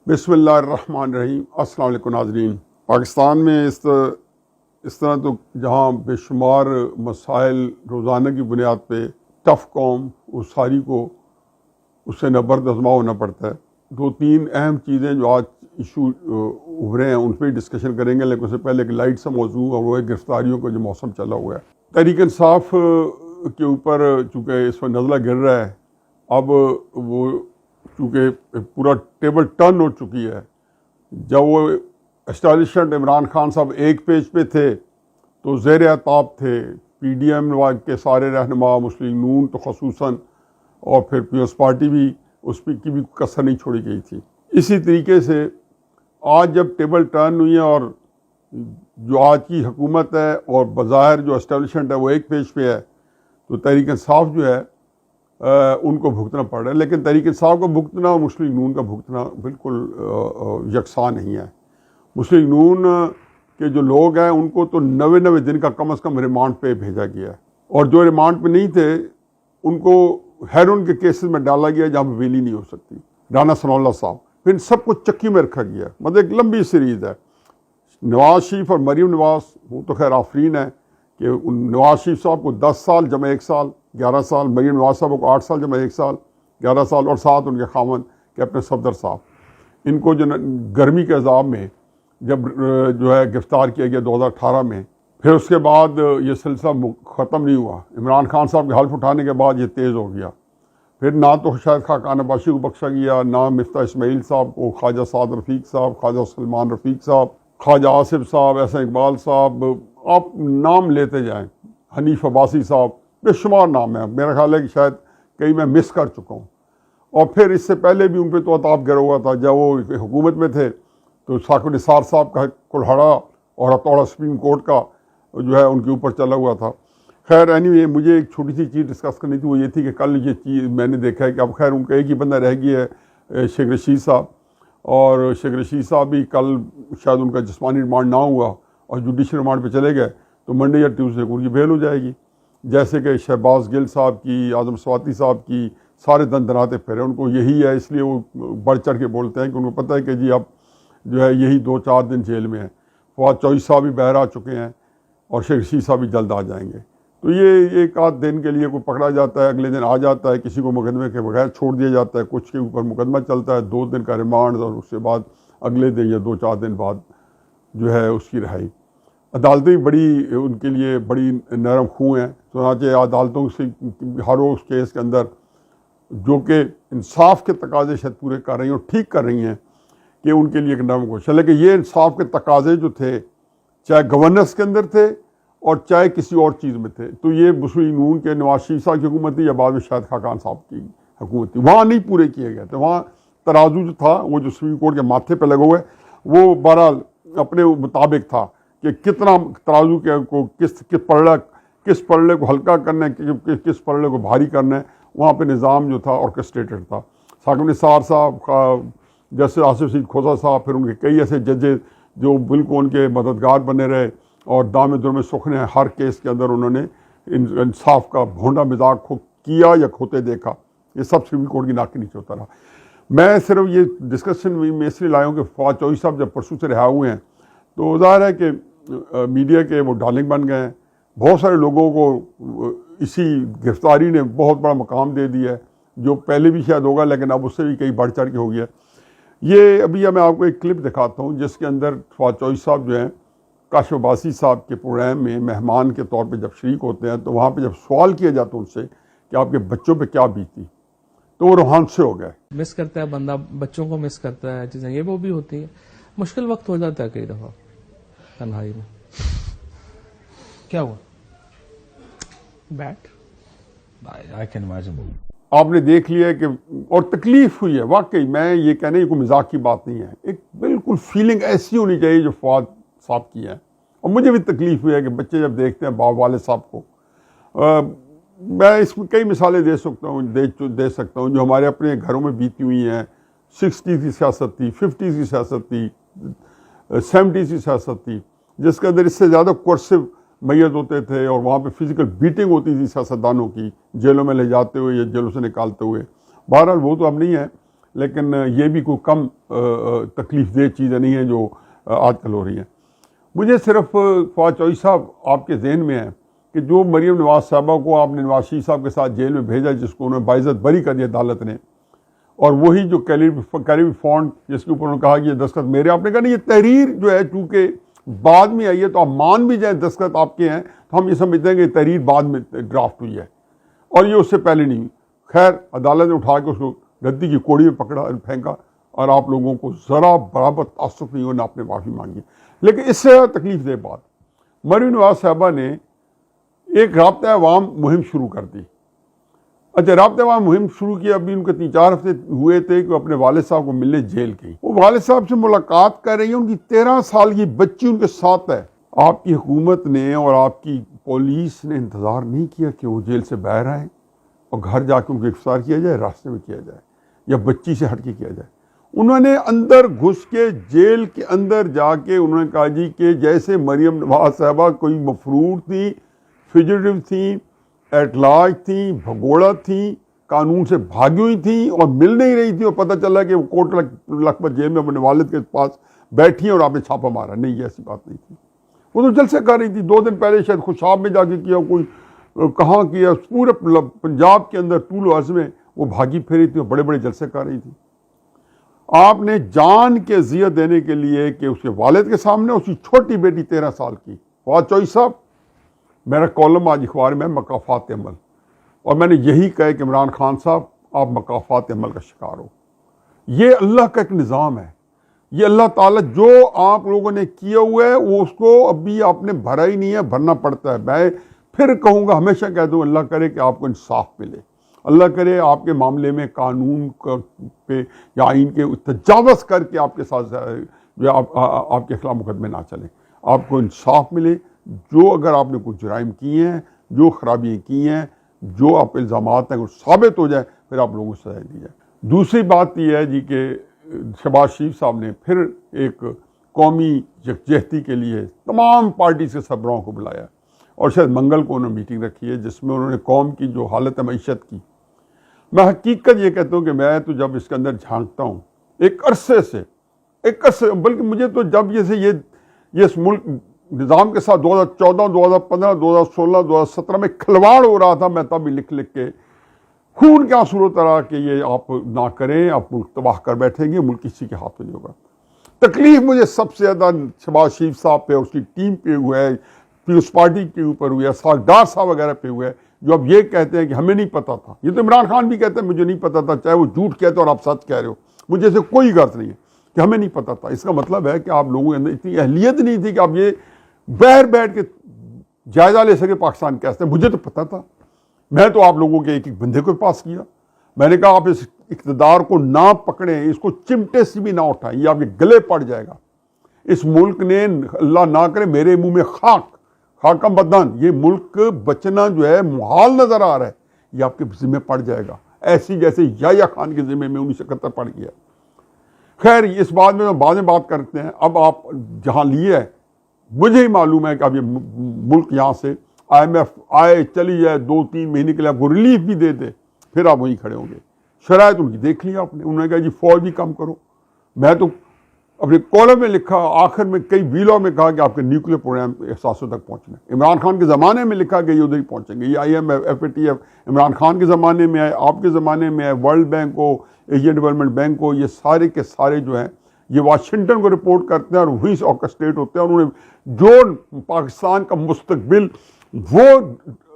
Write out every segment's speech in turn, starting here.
بسم اللہ الرحمن الرحیم۔ السلام علیکم ناظرین۔ پاکستان میں اس طرح تو جہاں بے شمار مسائل روزانہ کی بنیاد پہ ٹف قوم اس ساری کو اس سے نبرد آزما ہونا پڑتا ہے۔ دو تین اہم چیزیں جو آج ایشو ابھرے ہیں ان پہ ڈسکشن کریں گے، لیکن اس سے پہلے ایک لائٹ سا موضوع اور وہ ہے گرفتاریوں کا جو موسم چلا ہوا ہے۔ تحریک انصاف کے اوپر چونکہ اس وقت نزلہ گر رہا ہے، اب وہ چونکہ پورا ٹیبل ٹرن ہو چکی ہے۔ جب وہ اسٹیبلشمنٹ عمران خان صاحب ایک پیج پہ تھے تو زیر عتاب تھے پی ڈی ایم کے سارے رہنما، مسلم نون تو خصوصاً، اور پھر پیپلز پارٹی بھی، اس کی بھی کسر نہیں چھوڑی گئی تھی۔ اسی طریقے سے آج جب ٹیبل ٹرن ہوئی ہے اور جو آج کی حکومت ہے اور بظاہر جو اسٹیبلشمنٹ ہے وہ ایک پیج پہ ہے، تو تحریک انصاف جو ہے ان کو بھگتنا پڑ رہا ہے۔ لیکن تحریک انصاف کا بھگتنا اور مسلم نون کا بھگتنا بالکل یکساں نہیں ہے۔ مسلم نون کے جو لوگ ہیں ان کو تو 90 دن کا کم از کم ریمانڈ پہ بھیجا گیا ہے، اور جو ریمانڈ پہ نہیں تھے ان کو ہیرون کے کیسز میں ڈالا گیا جہاں پہ بیلی نہیں ہو سکتی، رانا ثناء اللہ صاحب، پھر ان سب کو چکی میں رکھا گیا۔ مطلب ایک لمبی سیریز ہے۔ نواز شریف اور مریم نواز، وہ تو خیر آفرین ہے کہ نواز شریف صاحب کو 10 سال جمع 1 سال 11 سال، مریم نواز صاحب کو 8 سال جمع 1 سال 11 سال، اور ساتھ ان کے خاوند کیپٹن صفدر صاحب، ان کو جو گرمی کے عذاب میں جب جو ہے گرفتار کیا گیا 2018 میں، پھر اس کے بعد یہ سلسلہ ختم نہیں ہوا۔ عمران خان صاحب کے حلف اٹھانے کے بعد یہ تیز ہو گیا، پھر نہ تو شاید خاقان عباسی کو بخشا گیا، نہ مفتاح اسماعیل صاحب کو، خواجہ سعد رفیق صاحب، خواجہ سلمان رفیق صاحب، خواجہ آصف صاحب، احسن اقبال صاحب، آپ نام لیتے جائیں، حنیف عباسی صاحب، بے شمار نام ہیں، میرا خیال ہے کہ شاید کئی میں مس کر چکا ہوں۔ اور پھر اس سے پہلے بھی ان پہ تو عطاب گرا ہوا تھا، جب وہ حکومت میں تھے تو ثاقب نثار صاحب کا کلہڑا اور ہتھوڑا سپریم کورٹ کا جو ہے ان کے اوپر چلا ہوا تھا۔ خیر اینی مجھے ایک چھوٹی سی چیز ڈسکس کرنی تھی، وہ یہ تھی کہ کل یہ چیز میں نے دیکھا ہے کہ اب خیر ان کا ایک ہی بندہ رہ گیا ہے، شیخ رشید صاحب، اور شیخ رشید صاحب بھی کل شاید ان کا جسمانی ریمانڈ نہ ہوا اور جوڈیشل ریمانڈ پہ چلے گئے تو منڈے یا ٹیوزڈے کو ان کی بیل ہو جائے گی۔ جیسے کہ شہباز گل صاحب کی، اعظم سواتی صاحب کی، سارے دندناتے پھرے، ان کو یہی ہے، اس لیے وہ بڑھ چڑھ کے بولتے ہیں کہ ان کو پتہ ہے کہ جی اب جو ہے یہی 2-4 دن جیل میں ہیں۔ فواد چوہدری صاحب بھی باہر آ چکے ہیں اور شیخ رشید صاحب بھی جلد آ جائیں گے۔ تو یہ 1-8 دن کے لیے کوئی پکڑا جاتا ہے، اگلے دن آ جاتا ہے، کسی کو مقدمے کے بغیر چھوڑ دیا جاتا ہے، کچھ کے اوپر مقدمہ چلتا ہے، 2 دن کا ریمانڈ، اور اس کے بعد اگلے دن یا 2-4 دن بعد جو ہے اس کی رہائی۔ عدالتیں بڑی ان کے لیے بڑی نرم خوں ہیں، چنانچہ عدالتوں سے ہر روز کیس کے اندر جو کہ انصاف کے تقاضے شاید پورے کر رہی ہیں اور ٹھیک کر رہی ہیں کہ ان کے لیے ایک نرم کوشش ہے، لیکن یہ انصاف کے تقاضے جو تھے چاہے گورننس کے اندر تھے اور چاہے کسی اور چیز میں تھے، تو یہ مسلم نون کے نواز شریف صاحب کی حکومت تھی یا بعد میں شاید خاقان صاحب کی حکومت تھی، وہاں نہیں پورے کیے گئے تھے۔ وہاں ترازو جو تھا وہ جو سپریم کورٹ کے ماتھے پہ لگا ہوا ہے وہ بہرحال اپنے مطابق تھا کہ کتنا ترازو کے کو کس پلڑے کو ہلکا کرنا ہے، کس پلڑے کو بھاری کرنا ہے، وہاں پہ نظام جو تھا آرکسٹریٹڈ تھا۔ ثاقب نثار صاحب، جیسے آصف سعید کھوسہ صاحب، پھر ان کے کئی ایسے ججز جو بالکل ان کے مددگار بنے رہے اور دام درم سخن نے ہر کیس کے اندر انہوں نے انصاف کا بھونڈا مزاج کیا یا کھوتے دیکھا، یہ سب سپریم کورٹ کی ناک کے نیچے ہوتا رہا۔ میں صرف یہ ڈسکشن میں اس لیے لایا ہوں کہ فواد چوہدری صاحب جب پرسوں سے رہا ہوئے ہیں تو ظاہر ہے کہ میڈیا کے وہ ڈارلنگ بن گئے ہیں، بہت سارے لوگوں کو اسی گرفتاری نے بہت بڑا مقام دے دیا ہے، جو پہلے بھی شاید ہوگا لیکن اب اس سے بھی کئی بڑھ چڑھ کے ہو گیا۔ یہ ابھی میں آپ کو ایک کلپ دکھاتا ہوں جس کے اندر فواد چوہدری صاحب جو ہیں کاشف عباسی صاحب کے پروگرام میں مہمان کے طور پہ جب شریک ہوتے ہیں تو وہاں پہ جب سوال کیا جاتا ہے ان سے کہ آپ کے بچوں پہ کیا بیتی تو وہ روحان سے ہو گئے۔ مس کرتا ہے بندہ، بچوں کو مس کرتا ہے، چیزیں یہ وہ بھی ہوتی ہیں، مشکل وقت ہو جاتا ہے کئی دفعہ تنہائی میں۔ کیا ہوا؟ But I can imagine. آپ نے دیکھ لیا کہ اور تکلیف ہوئی ہے، واقعی میں یہ کہنے کی کوئی مذاق کی بات نہیں ہے، ایک بالکل فیلنگ ایسی ہونی چاہیے جو فواد صاحب کی ہے، اور مجھے بھی تکلیف ہوئی ہے کہ بچے جب دیکھتے ہیں باپ والد صاحب کو۔ میں اس میں کئی مثالیں دے سکتا ہوں جو ہمارے اپنے گھروں میں بیتی ہوئی ہیں۔ 60s کی سیاست تھی، 50s کی سیاست تھی، 70s کی سیاست تھی، جس کے اندر اس سے زیادہ کورسو میت ہوتے تھے اور وہاں پہ فزیکل بیٹنگ ہوتی تھی سیاستدانوں کی، جیلوں میں لے جاتے ہوئے یا جیلوں سے نکالتے ہوئے۔ بہرحال وہ تو اب نہیں ہے، لیکن یہ بھی کوئی کم تکلیف دہ چیزیں نہیں ہیں جو آج کل ہو رہی ہیں. مجھے صرف فواد چودھری صاحب آپ کے ذہن میں ہے کہ جو مریم نواز صاحبہ کو آپ نے نواز شریف صاحب کے ساتھ جیل میں بھیجا، جس کو انہوں نے باعزت بری کر دیا عدالت نے، اور وہی جو کیریبی فونٹ جس کے اوپر انہوں نے کہا کہ یہ دستخط میرے، آپ نے کہا نہیں یہ تحریر جو ہے چونکہ بعد میں آئی ہے تو آپ مان بھی جائیں دستخط آپ کے ہیں تو ہم یہ سمجھتے ہیں کہ یہ تحریر بعد میں ڈرافٹ ہوئی ہے اور یہ اس سے پہلے نہیں ہوئی. خیر عدالت نے اٹھا کے اس کو گدی کی کوڑی میں پکڑا اور پھینکا، اور آپ لوگوں کو ذرا برابر تعصب نہیں ہونا، آپ نے معافی مانگی. لیکن اس سے تکلیف دہ بات، مریم نواز صاحبہ نے ایک رابطہ عوام مہم شروع کر دی. اچھا رابطہ عوام مہم شروع کی، ابھی ان کے 3-4 ہفتے ہوئے تھے کہ اپنے والد صاحب کو ملنے جیل گئی. وہ والد صاحب سے ملاقات کر رہی ہیں، ان کی 13 سال کی بچی ان کے ساتھ ہے. آپ کی حکومت نے اور آپ کی پولیس نے انتظار نہیں کیا کہ وہ جیل سے باہر آئیں اور گھر جا کے ان کو گرفتار کیا جائے، راستے میں کیا جائے یا بچی سے ہٹ کے کیا جائے. انہوں نے اندر گھس کے جیل کے اندر جا کے انہوں نے کہا جی کہ جیسے مریم نواز صاحبہ کوئی مفرور تھی، فجیٹیو تھیں، ایٹ لارج تھیں، بھگوڑا تھیں، قانون سے بھاگی ہوئی تھیں اور مل نہیں رہی تھی اور پتہ چلا کہ وہ کوٹ لکھپت جیل میں اپنے والد کے پاس بیٹھی ہیں اور آپ نے چھاپا مارا. نہیں، یہ ایسی بات نہیں تھی. وہ تو جلسے کر رہی تھی. 2 دن پہلے شاید خوشاب میں جا کے کیا، کوئی کہاں کیا، پورے پنجاب کے اندر طول و عرض میں وہ بھاگی پھری تھی اور بڑے بڑے جلسے کر رہی تھی. آپ نے جان کے اذیت دینے کے لیے کہ اس کے والد کے سامنے اس کی چھوٹی بیٹی 13 سال کی، فواد چودھری صاحب میرا کالم آج اخبار میں مکافات عمل، اور میں نے یہی کہا کہ عمران خان صاحب آپ مکافات عمل کا شکار ہو. یہ اللہ کا ایک نظام ہے. یہ اللہ تعالیٰ جو آپ لوگوں نے کیا ہوا ہے وہ اس کو ابھی آپ نے بھرا ہی نہیں ہے، بھرنا پڑتا ہے. میں پھر کہوں گا، ہمیشہ کہہ دوں، اللہ کرے کہ آپ کو انصاف ملے، اللہ کرے آپ کے معاملے میں قانون پہ یا آئین کے تجاوز کر کے آپ کے ساتھ جو آپ کے خلاف مقدمے نہ چلیں، آپ کو انصاف ملے. جو اگر آپ نے کچھ جرائم کیے ہیں، جو خرابیاں کی ہیں، جو آپ الزامات ہیں وہ ثابت ہو جائے، پھر آپ لوگوں کو سزا دی جائے. دوسری بات یہ ہے جی کہ شہباز شریف صاحب نے پھر ایک قومی یکجہتی کے لیے تمام پارٹی کے سربراہوں کو بلایا اور شاید منگل کو انہوں نے میٹنگ رکھی ہے جس میں انہوں نے قوم کی جو حالت معیشت کی. میں حقیقت یہ کہتا ہوں کہ میں تو جب اس کے اندر جھانکتا ہوں ایک عرصے بلکہ مجھے تو جب یہ اس ملک نظام کے ساتھ 2014 2015 2016 2017 میں کھلواڑ ہو رہا تھا، میں تب ہی لکھ کے خون کیا صورت رہا کہ یہ آپ نہ کریں، آپ ملک تباہ کر بیٹھیں گے، ملک کسی کے ہاتھ میں نہیں ہوگا. تکلیف مجھے سب سے زیادہ شہباز شریف صاحب پہ، اس کی ٹیم پہ ہوا ہے، پیپلز پارٹی کے اوپر ہوا ہے، ساگدار صاحب وغیرہ پہ ہوا ہے، جو اب یہ کہتے ہیں کہ ہمیں نہیں پتا تھا. یہ تو عمران خان بھی کہتے ہیں مجھے نہیں پتا تھا، چاہے وہ جھوٹ کہتے اور آپ سچ کہہ رہے ہو، مجھے اسے کوئی غرض نہیں ہے کہ ہمیں نہیں پتا تھا. اس کا مطلب ہے کہ آپ لوگوں کے اندر اتنی اہلیت نہیں تھی کہ آپ یہ باہر بیٹھ کے جائزہ لے سکے پاکستان کیسے. مجھے تو پتا تھا، میں تو آپ لوگوں کے ایک ایک بندے کو پاس کیا. میں نے کہا آپ اس اقتدار کو نہ پکڑیں، اس کو چمٹے سے بھی نہ اٹھائیں، یہ آپ کے گلے پڑ جائے گا. اس ملک نے اللہ نہ کرے میرے منہ میں خاکم بدن، یہ ملک بچنا جو ہے محال نظر آ رہا ہے، یہ آپ کے ذمہ پڑ جائے گا، ایسی جیسے یحییٰ خان کے ذمہ میں 1971 پڑ گیا. خیر اس بات میں بعد میں بات کرتے ہیں. اب آپ جہاں لیے ہے، مجھے ہی معلوم ہے کہ اب یہ ملک یہاں سے IMF آئے چلی جائے 2-3 مہینے کے لیے آپ کو ریلیف بھی دے دے، پھر آپ وہیں کھڑے ہوں گے. شرائط ان کی دیکھ لی آپ نے. انہوں نے کہا جی فوج بھی کم کرو. میں تو اپنے کالم میں لکھا، آخر میں کئی ویلوں میں کہا کہ آپ کے نیوکلیر پروگرام احساسوں تک پہنچنا ہے. عمران خان کے زمانے میں لکھا کہ یہ ادھر ہی پہنچیں گے. یہ IMF FATF عمران خان کے زمانے میں آئے، آپ کے زمانے میں آئے، ورلڈ بینک ہو، ایشین ڈیولپمنٹ بینک ہو، یہ سارے کے سارے جو ہیں یہ واشنگٹن کو رپورٹ کرتے ہیں اور وہیں سے آرکسٹریٹ ہوتے ہیں. انہوں نے جو پاکستان کا مستقبل وہ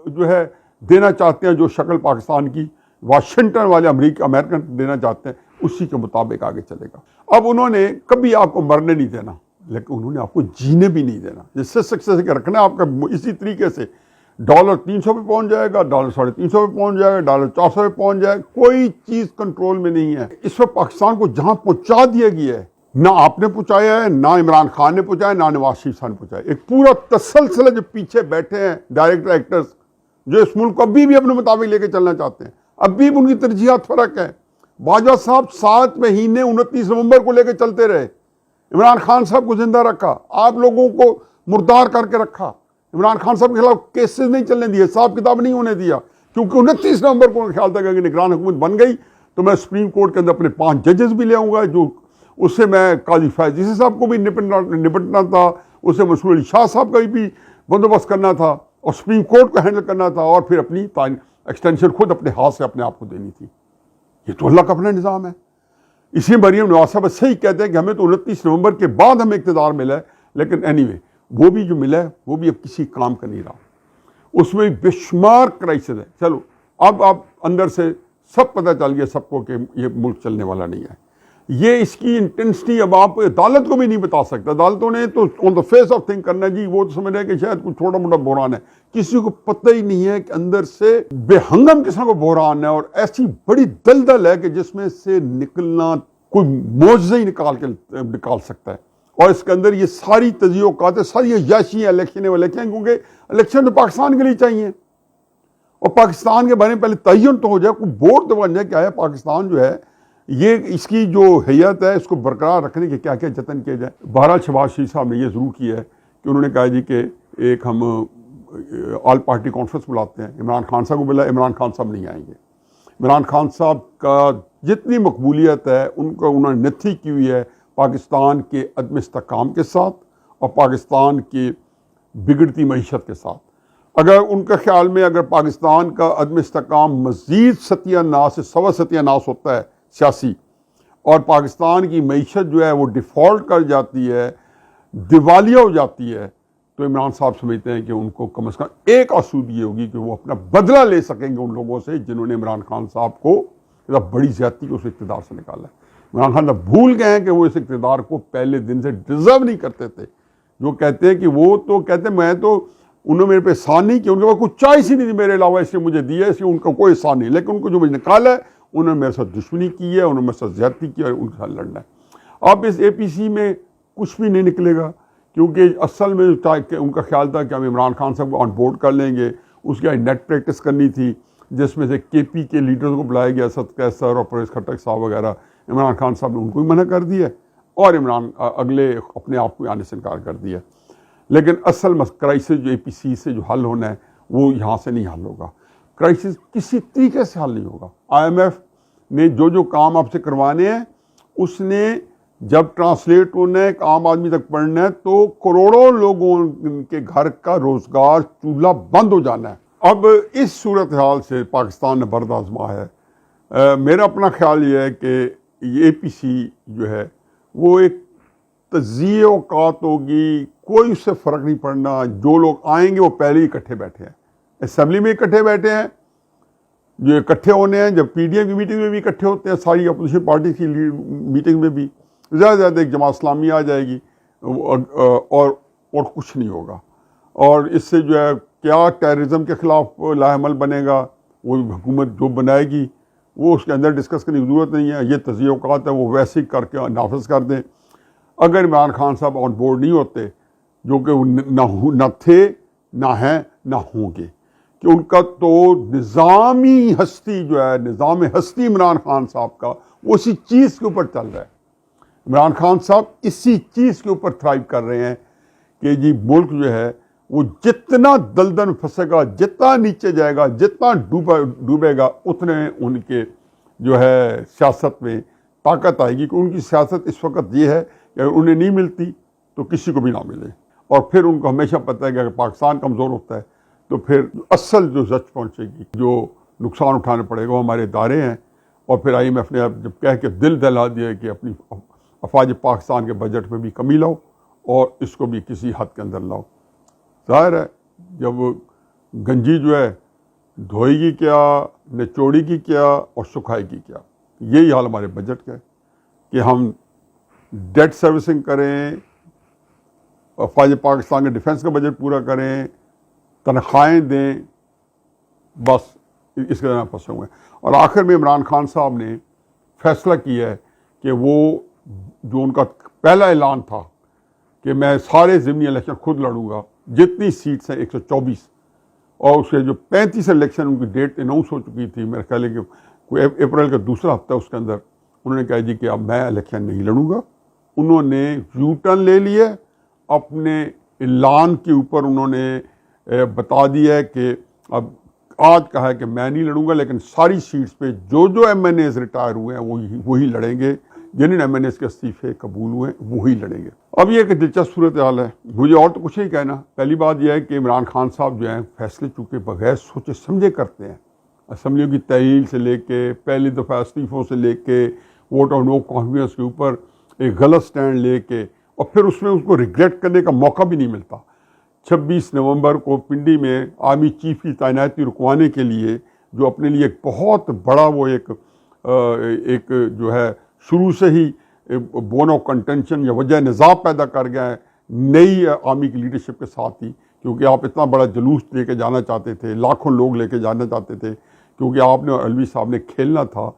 جو ہے دینا چاہتے ہیں، جو شکل پاکستان کی واشنگٹن والے امریکن دینا چاہتے ہیں، اسی کے مطابق آگے چلے گا. اب انہوں نے کبھی آپ کو مرنے نہیں دینا، لیکن انہوں نے آپ کو جینے بھی نہیں دینا. جس سے سکسیس کے رکھنا ہے آپ کا اسی طریقے سے. ڈالر 300 پہ پہنچ جائے گا، ڈالر 350 پہ پہنچ جائے گا، ڈالر 400 پہ پہنچ جائے گا، کوئی چیز کنٹرول میں نہیں ہے. اس وقت پاکستان کو جہاں پہنچا دیا گیا ہے، نہ آپ نے پہنچایا ہے، نہ عمران خان نے پہنچایا، نہ نواز شریف صاحب نے پہنچایا. ایک پورا تسلسل جو پیچھے بیٹھے ہیں ڈائریکٹر ایکٹرز جو اس ملک کو ابھی بھی اپنے مطابق لے کے چلنا چاہتے ہیں، ابھی بھی ان کی ترجیحات فرق ہے. باجوہ صاحب 7 مہینے 29 نومبر کو لے کے چلتے رہے. عمران خان صاحب کو زندہ رکھا، آپ لوگوں کو مردار کر کے رکھا. عمران خان صاحب کے خلاف کیسز نہیں چلنے دیے، حساب کتاب نہیں ہونے دیا، کیونکہ 29 نومبر کو خیال تھا کہ نگران حکومت بن گئی تو میں سپریم کورٹ کے اندر اپنے 5 ججز بھی لے آؤں گا، جو اس سے میں قاضی فیض عیسی صاحب کو بھی نپٹنا تھا، اس سے مسرور علی شاہ صاحب کا بھی بندوبست کرنا تھا، اور سپریم کورٹ کو ہینڈل کرنا تھا، اور پھر اپنی ایکسٹینشن خود اپنے ہاتھ سے اپنے آپ کو دینی تھی۔ یہ تو اللہ کا اپنا نظام ہے۔ اسی مریم نواز صاحب صحیح کہتے ہیں کہ ہمیں تو 29 نومبر کے بعد ہمیں اقتدار ملا ہے، لیکن اینی وے وہ بھی جو ملا ہے وہ بھی اب کسی کام کا نہیں رہا، اس میں بے شمار کرائسس ہے۔ چلو اب اندر سے سب پتہ چل گیا سب کو کہ یہ ملک چلنے والا نہیں ہے۔ یہ اس کی انٹینسٹی اب آپ عدالت کو بھی نہیں بتا سکتے، عدالتوں نے تو آن دا فیس آف تھنگ کرنا جی، وہ تو سمجھ رہے ہیں کہ شاید کوئی چھوٹا موٹا بحران ہے، کسی کو پتہ ہی نہیں ہے کہ اندر سے بے ہنگم قسم کا بحران ہے، اور ایسی بڑی دلدل ہے کہ جس میں سے نکلنا کوئی معجزہ ہی نکال سکتا ہے۔ اور اس کے اندر یہ ساری تضییعات، ساری عیاشی الیکشن کیونکہ الیکشن تو پاکستان کے لیے چاہیے، اور پاکستان کے بارے میں پہلے تعین تو ہو جائے، کوئی بورڈ تو بن جائے کیا ہے پاکستان جو ہے، یہ اس کی جو حیت ہے اس کو برقرار رکھنے کے کیا کیا جتن کیے جائیں۔ بہرحال شہباز شریف صاحب نے یہ ضرور کیا ہے کہ انہوں نے کہا جی کہ ایک ہم آل پارٹی کانفرنس بلاتے ہیں، عمران خان صاحب کو بلا، عمران خان صاحب نہیں آئیں گے۔ عمران خان صاحب کا جتنی مقبولیت ہے ان کو انہوں نے نتھی کی ہوئی ہے پاکستان کے عدم استحکام کے ساتھ اور پاکستان کی بگڑتی معیشت کے ساتھ۔ اگر ان کے خیال میں اگر پاکستان کا عدم استحکام مزید ستیہ ناس سے سوا ستیہ ناس ہوتا ہے سیاسی، اور پاکستان کی معیشت جو ہے وہ ڈیفالٹ کر جاتی ہے، دیوالیہ ہو جاتی ہے، تو عمران صاحب سمجھتے ہیں کہ ان کو کم از کم ایک آسودگی ہوگی کہ وہ اپنا بدلہ لے سکیں گے ان لوگوں سے جنہوں نے عمران خان صاحب کو بڑی زیادتی کو اس اقتدار سے نکالا ہے۔ عمران خان صاحب بھول گئے ہیں کہ وہ اس اقتدار کو پہلے دن سے ڈیزرو نہیں کرتے تھے، جو کہتے ہیں کہ وہ تو کہتے ہیں میں تو انہوں نے میرے پہ احسان نہیں کیا، ان کے پاس کوئی چوائس ہی نہیں تھی میرے علاوہ، اس لیے مجھے دیا ہے، اس لیے ان کا کوئی احسان نہیں، لیکن ان کو جو مجھے نکالا ہے انہوں نے میرے ساتھ دشمنی کی ہے، انہوں نے میرے ساتھ زیادتی کی ہے، ان کے ساتھ لڑنا ہے۔ اب اس اے پی سی میں کچھ بھی نہیں نکلے گا، کیونکہ اصل میں ان کا خیال تھا کہ ہم عمران خان صاحب کو آن بورڈ کر لیں گے، اس کی نیٹ پریکٹس کرنی تھی جس میں سے کے پی کے لیڈرز کو بلایا گیا، اسد قیصر اور پرویز خٹک صاحب وغیرہ، عمران خان صاحب نے ان کو بھی منع کر دیا اور عمران اگلے اپنے آپ کو آنے سے انکار کر دیا۔ لیکن اصل کرائسس جو اے پی سی سے جو حل ہونا ہے وہ یہاں سے نہیں حل ہوگا، کرائسس کسی طریقے سے حل نہیں ہوگا۔ آئی ایم ایف نے جو کام آپ سے کروانے ہیں اس نے جب ٹرانسلیٹ ہونا ہے ایک عام آدمی تک پڑھنا ہے تو کروڑوں لوگوں کے گھر کا روزگار چولہا بند ہو جانا ہے۔ اب اس صورتحال سے پاکستان نے برد آزما ہے۔ میرا اپنا خیال یہ ہے کہ یہ اے پی سی جو ہے وہ ایک تجزیہ اوقات ہوگی، کوئی اس سے فرق نہیں پڑنا، جو لوگ آئیں گے وہ پہلے ہی اکٹھے بیٹھے ہیں، اسمبلی میں اکٹھے بیٹھے ہیں، جو اکٹھے ہونے ہیں، جب پی ڈی ایم کی میٹنگ میں بھی اکٹھے ہوتے ہیں، ساری اپوزیشن پارٹی کی میٹنگ میں بھی زیادہ سے زیادہ ایک جماعت اسلامی آ جائے گی اور کچھ نہیں ہوگا۔ اور اس سے جو ہے کیا ٹیررزم کے خلاف لاعمل بنے گا، وہ حکومت جو بنائے گی وہ اس کے اندر ڈسکس کرنے کی ضرورت نہیں ہے، یہ تجزیہ اوقات ہے وہ ویسے ہی کر کے نافذ کر دیں۔ اگر عمران خان صاحب آن بورڈ نہیں ہوتے، جو کہ نہ تھے نہ ہیں نہ ہوں گے، کہ ان کا تو نظامی ہستی جو ہے، نظام ہستی عمران خان صاحب کا وہ اسی چیز کے اوپر چل رہا ہے۔ عمران خان صاحب اسی چیز کے اوپر تھرائیو کر رہے ہیں کہ جی ملک جو ہے وہ جتنا دلدل پھنسے گا، جتنا نیچے جائے گا، جتنا ڈوبے گا، اتنے ان کے جو ہے سیاست میں طاقت آئے گی، کہ ان کی سیاست اس وقت یہ ہے کہ اگر انہیں نہیں ملتی تو کسی کو بھی نہ ملے، اور پھر ان کو ہمیشہ پتہ ہے کہ اگر پاکستان کمزور ہوتا ہے تو پھر اصل جو زچ پہنچے گی، جو نقصان اٹھانا پڑے گا وہ ہمارے ادارے ہیں۔ اور پھر آئی ایم ایف نے جب کہہ کے دل دہلا دیا کہ اپنی افواج پاکستان کے بجٹ میں بھی کمی لاؤ اور اس کو بھی کسی حد کے اندر لاؤ۔ ظاہر ہے جب گنجی جو ہے دھوئے گی کیا، نچوڑی کی کیا اور سکھائے گی کیا، یہی حال ہمارے بجٹ کا ہے کہ ہم ڈیٹ سروسنگ کریں، افواج پاکستان کے ڈیفنس کا بجٹ پورا کریں، تنخواہیں دیں، بس اس کے درمیان پھنسے ہوئے ہیں۔ اور آخر میں عمران خان صاحب نے فیصلہ کیا ہے کہ وہ جو ان کا پہلا اعلان تھا کہ میں سارے ضمنی الیکشن خود لڑوں گا، جتنی سیٹس ہیں 124، اور اس کے جو 35 الیکشن ان کی ڈیٹ اناؤنس ہو چکی تھی، میرے خیال ہے کہ کوئی اپریل کا دوسرا ہفتہ اس کے اندر انہوں نے کہا جی کہ اب میں الیکشن نہیں لڑوں گا۔ انہوں نے یو ٹرن لے لیے، اپنے اعلان کے اوپر انہوں نے بتا دیا ہے کہ اب آج کہا ہے کہ میں نہیں لڑوں گا، لیکن ساری سیٹس پہ جو ایم این ایز ریٹائر ہوئے ہیں وہی لڑیں گے، جن ایم این ایز کے استعفے قبول ہوئے وہی لڑیں گے۔ اب یہ ایک دلچسپ صورتحال ہے، مجھے اور تو کچھ نہیں کہنا۔ پہلی بات یہ ہے کہ عمران خان صاحب جو ہیں فیصلے چونکہ بغیر سوچے سمجھے کرتے ہیں، اسمبلیوں کی تحلیل سے لے کے پہلی دفعہ استعفوں سے لے کے ووٹ آف نو کانفیڈنس کے اوپر ایک غلط سٹینڈ لے کے، اور پھر اس میں اس کو ریگریٹ کرنے کا موقع بھی نہیں ملتا۔ 26 نومبر کو پنڈی میں آرمی چیف کی تعیناتی رکوانے کے لیے جو اپنے لیے ایک بہت بڑا وہ ایک جو ہے شروع سے ہی بون آف کنٹینشن یا وجہ نزاع پیدا کر گیا ہے نئی آرمی کی لیڈرشپ کے ساتھ ہی، کیونکہ آپ اتنا بڑا جلوس لے کے جانا چاہتے تھے، لاکھوں لوگ لے کے جانا چاہتے تھے، کیونکہ آپ نے علوی صاحب نے کھیلنا تھا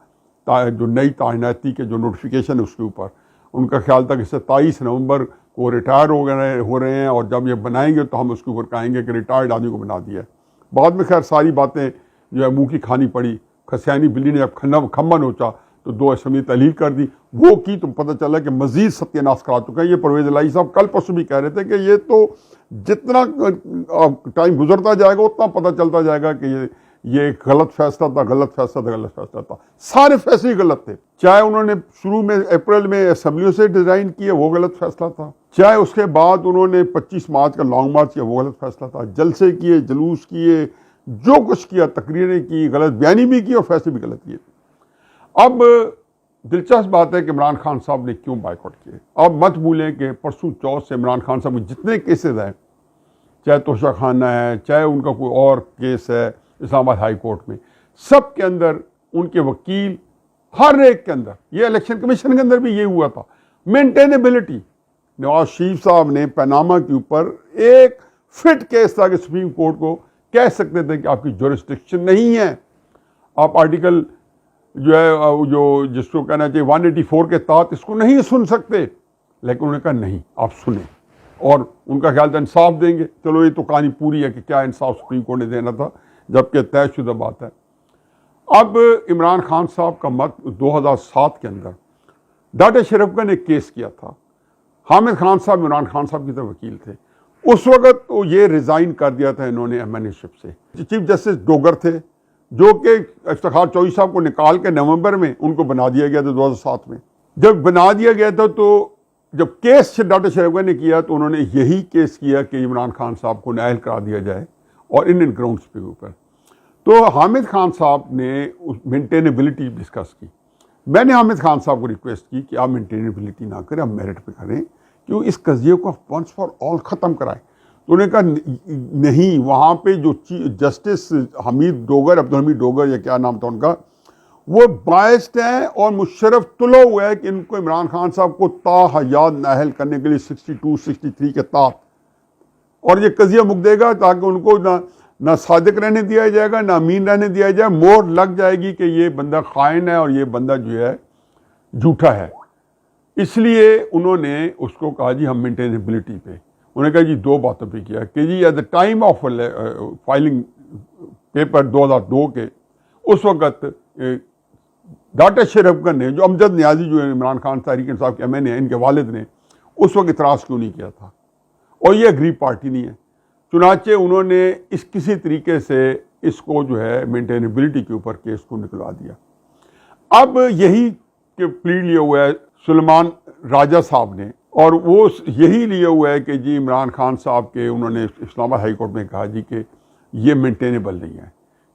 جو نئی تعیناتی کے جو نوٹیفیکیشن ہے اس کے اوپر۔ ان کا خیال تھا کہ 27 نومبر کو ریٹائر ہو رہے ہیں اور جب یہ بنائیں گے تو ہم اس کے اوپر کہیں گے کہ ریٹائرڈ آدمی کو بنا دیا ہے۔ بعد میں خیر ساری باتیں جو ہے منہ کی کھانی پڑی، کھسیانی بلی نے جب کھمبا نوچا تو 2 اسمبلی تحلیل کر دی، وہ کی تو پتہ چلا کہ مزید ستیہ ناش کرا چکا ہے۔ یہ پرویز الہی صاحب کل پرسوں بھی کہہ رہے تھے کہ یہ تو جتنا ٹائم گزرتا جائے گا اتنا پتہ چلتا جائے گا کہ یہ ایک غلط فیصلہ تھا۔ سارے فیصلے غلط تھے، چاہے انہوں نے شروع میں اپریل میں اسمبلیوں سے ڈیزائن کیا وہ غلط فیصلہ تھا، چاہے اس کے بعد انہوں نے 25 مارچ کا لانگ مارچ کیا وہ غلط فیصلہ تھا، جلسے کیے، جلوس کیے، جو کچھ کیا، تقریریں کی، غلط بیانی بھی کی اور فیصلے بھی غلط کیے۔ اب دلچسپ بات ہے کہ عمران خان صاحب نے کیوں بائیکاٹ کیے۔ اب مت بھولیں کہ پرسوں چوتھ سے عمران خان صاحب کے جتنے کیسز ہیں، چاہے توشہ خانہ ہے، چاہے ان کا کوئی اور کیس ہے اسلام آباد ہائی کورٹ میں، سب کے اندر ان کے وکیل، ہر ایک کے اندر، یہ الیکشن کمیشن کے اندر بھی یہ ہوا تھا، مینٹینیبلٹی۔ نواز شریف صاحب نے پیناما کے اوپر ایک فٹ کیس تھا کہ سپریم کورٹ کو کہہ سکتے تھے کہ آپ کی جورسڈکشن نہیں ہے، آپ آرٹیکل جو ہے جس کو کہنا چاہیے 184 کے تحت اس کو نہیں سن سکتے، لیکن انہوں نے کہا نہیں آپ سنیں، اور ان کا خیال تھا انصاف دیں گے۔ چلو یہ تو کہانی پوری ہے کہ کیا انصاف سپریم کورٹ نے دینا تھا، جبکہ طے شدہ بات ہے۔ اب عمران خان صاحب کا مت 2007 کے اندر ڈاٹا شرفگن نے کیس کیا تھا، حامد خان صاحب عمران خان صاحب کی طرف وکیل تھے، اس وقت تو یہ ریزائن کر دیا تھا انہوں نے ایم این اے شپ سے۔ چیف جسٹس ڈوگر تھے جو کہ افتخار چوہدری صاحب کو نکال کے نومبر میں ان کو بنا دیا گیا تھا 2007 میں۔ جب بنا دیا گیا تھا تو جب کیس ڈاٹا شرفگن نے کیا تو انہوں نے یہی کیس کیا کہ عمران خان صاحب کو نااہل کرا دیا جائے اور انڈین گراؤنڈس کے اوپر۔ تو حامد خان صاحب نے مینٹینیبلٹی ڈسکس کی۔ میں نے حامد خان صاحب کو ریکویسٹ کی کہ آپ مینٹینیبلٹی نہ کریں، آپ میرٹ پہ کریں، کیوں اس قضیے کو ونس فار آل ختم کرائیں۔ تو انہوں نے کہا نہیں، وہاں پہ جو جسٹس حمید ڈوگر، عبدالحمید ڈوگر یا کیا نام تھا ان کا، وہ بائسڈ ہیں اور مشرف طلوع ہوا ہے کہ ان کو عمران خان صاحب کو تا حیات نااہل کرنے کے لیے 62 63 کے تحت، اور یہ قضیہ مک دے گا تاکہ ان کو نہ صادق رہنے دیا جائے گا نہ امین رہنے دیا جائے، مور لگ جائے گی کہ یہ بندہ خائن ہے اور یہ بندہ جو ہے جھوٹا ہے۔ اس لیے انہوں نے اس کو کہا جی ہم مینٹینیبلٹی پہ، انہوں نے کہا جی 2 باتوں پہ کیا کہ جی at the time of filing paper 2002 کے، اس وقت ڈاٹا شرفگن نے، جو امجد نیازی جو ہے عمران خان تحریک انصاف کے ایم این اے ان کے والد نے، اس وقت اعتراض کیوں نہیں کیا تھا، اور یہ اگری پارٹی نہیں ہے۔ چنانچہ انہوں نے کسی طریقے سے اس کو جو ہے مینٹینیبلٹی کے اوپر کیس کو نکلوا دیا۔ اب یہی کہ پلیڈ لیا ہوا ہے سلیمان راجہ صاحب نے، اور وہ یہی لیا ہوا ہے کہ جی عمران خان صاحب کے انہوں نے اسلام آباد ہائی کورٹ میں کہا جی کہ یہ مینٹینیبل نہیں ہے،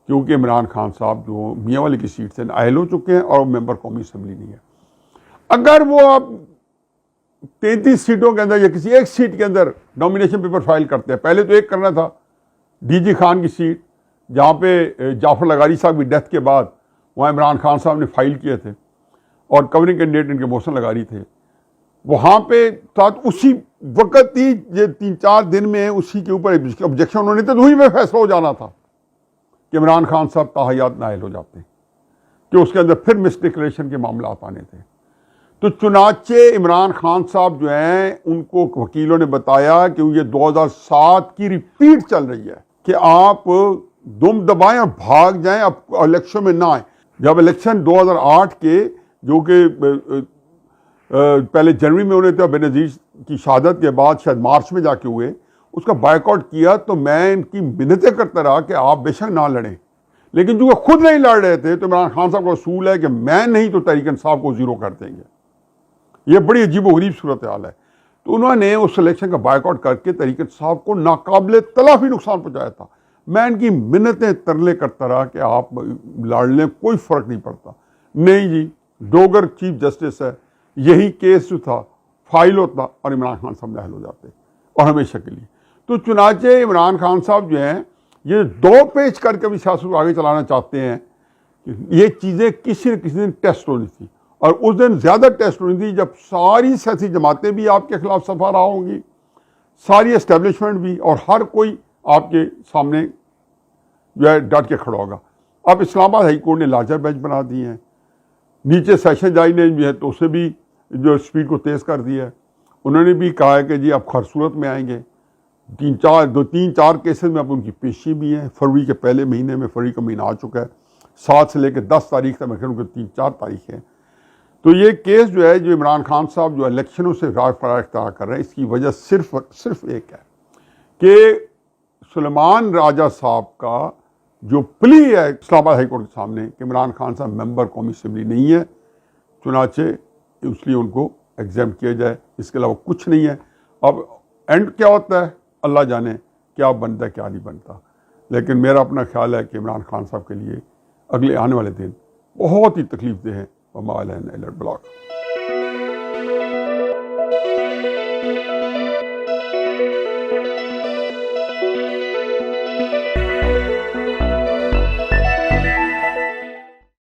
کیونکہ عمران خان صاحب جو میاں والی کی سیٹ سے نااہل ہو چکے ہیں اور ممبر قومی اسمبلی نہیں ہے۔ اگر وہ اب 33 سیٹوں کے اندر یا کسی ایک سیٹ کے اندر نامینیشن پیپر فائل کرتے ہیں، پہلے تو ایک کرنا تھا ڈی جی خان کی سیٹ، جہاں پہ جعفر لغاری صاحب کی ڈیتھ کے بعد وہاں عمران خان صاحب نے فائل کیے تھے اور کورنگ کینڈیڈیٹ ان کے محسن لغاری تھے، وہاں پہ اسی وقت ہی 3-4 دن میں اسی کے اوپر آبجیکشن انہوں نے تو وہی میں فیصلہ ہو جانا تھا کہ عمران خان صاحب تاحیات نااہل ہو جاتے ہیں، کہ اس کے اندر پھر مس ڈکلیریشن کے معاملات آنے تھے۔ تو چنانچہ عمران خان صاحب جو ہیں ان کو وکیلوں نے بتایا کہ یہ 2007 کی ریپیٹ چل رہی ہے کہ آپ دم دبائیں اور بھاگ جائیں، اب الیکشن میں نہ آئیں۔ جب الیکشن 2008 کے جو کہ پہلے جنوری میں ہونے تھے، بینظیر کی شہادت کے بعد شاید مارچ میں جا کے ہوئے، اس کا بائیکاٹ کیا، تو میں ان کی منتیں کرتا رہا کہ آپ بے شک نہ لڑیں، لیکن جو خود نہیں لڑ رہے تھے تو عمران خان صاحب کا اصول ہے کہ میں نہیں تو تحریک انصاف کو زیرو کر دیں گے. یہ بڑی عجیب و غریب صورتحال ہے. تو انہوں نے اس الیکشن کا بائیک آؤٹ کر کے تحریک انصاف کو ناقابل تلافی نقصان پہنچایا تھا. میں ان کی منتیں ترلے کرتا رہا کہ آپ لڑ لیں, کوئی فرق نہیں پڑتا. نہیں جی, ڈوگر چیف جسٹس ہے, یہی کیس جو تھا فائل ہوتا اور عمران خان صاحب نااہل ہو جاتے, اور ہمیشہ کے لیے. تو چنانچہ عمران خان صاحب جو ہیں یہ دو پیچ کر کے بھی سیاست کو آگے چلانا چاہتے ہیں. یہ چیزیں کسی نہ کسی دن ٹیسٹ ہونی تھی, اور اس دن زیادہ ٹیسٹ ہونی تھی جب ساری سیاسی جماعتیں بھی آپ کے خلاف صفا رہا ہوں گی, ساری اسٹیبلشمنٹ بھی, اور ہر کوئی آپ کے سامنے جو ہے ڈٹ کے کھڑا ہوگا. اب اسلام آباد ہائی کورٹ نے لارجر بینچ بنا دی ہیں, نیچے سیشن جج نے جو ہے تو اسے بھی جو اسپیڈ کو تیز کر دیا ہے. انہوں نے بھی کہا ہے کہ جی اب ہر صورت میں آئیں گے. تین چار کیسز میں اب ان کی پیشی بھی ہیں. فروری کے پہلے مہینے میں, فروری کا مہینہ آ چکا ہے, 7 سے لے کے 10 تاریخ تک, میں کہوں کہ 3-4 تاریخیں. تو یہ کیس جو ہے جو عمران خان صاحب جو الیکشنوں سے فرار اختیار کر رہے ہیں, اس کی وجہ صرف ایک ہے کہ سلیمان راجہ صاحب کا جو پلی ہے اسلام آباد ہائی کورٹ کے سامنے کہ عمران خان صاحب ممبر قومی اسمبلی نہیں ہے, چنانچہ اس لیے ان کو ایگزیم کیا جائے, اس کے علاوہ کچھ نہیں ہے. اب اینڈ کیا ہوتا ہے اللہ جانے, کیا بنتا ہے کیا نہیں بنتا. لیکن میرا اپنا خیال ہے کہ عمران خان صاحب کے لیے اگلے آنے والے دن بہت ہی تکلیف دہ ہیں. وما علینا الا البلاغ.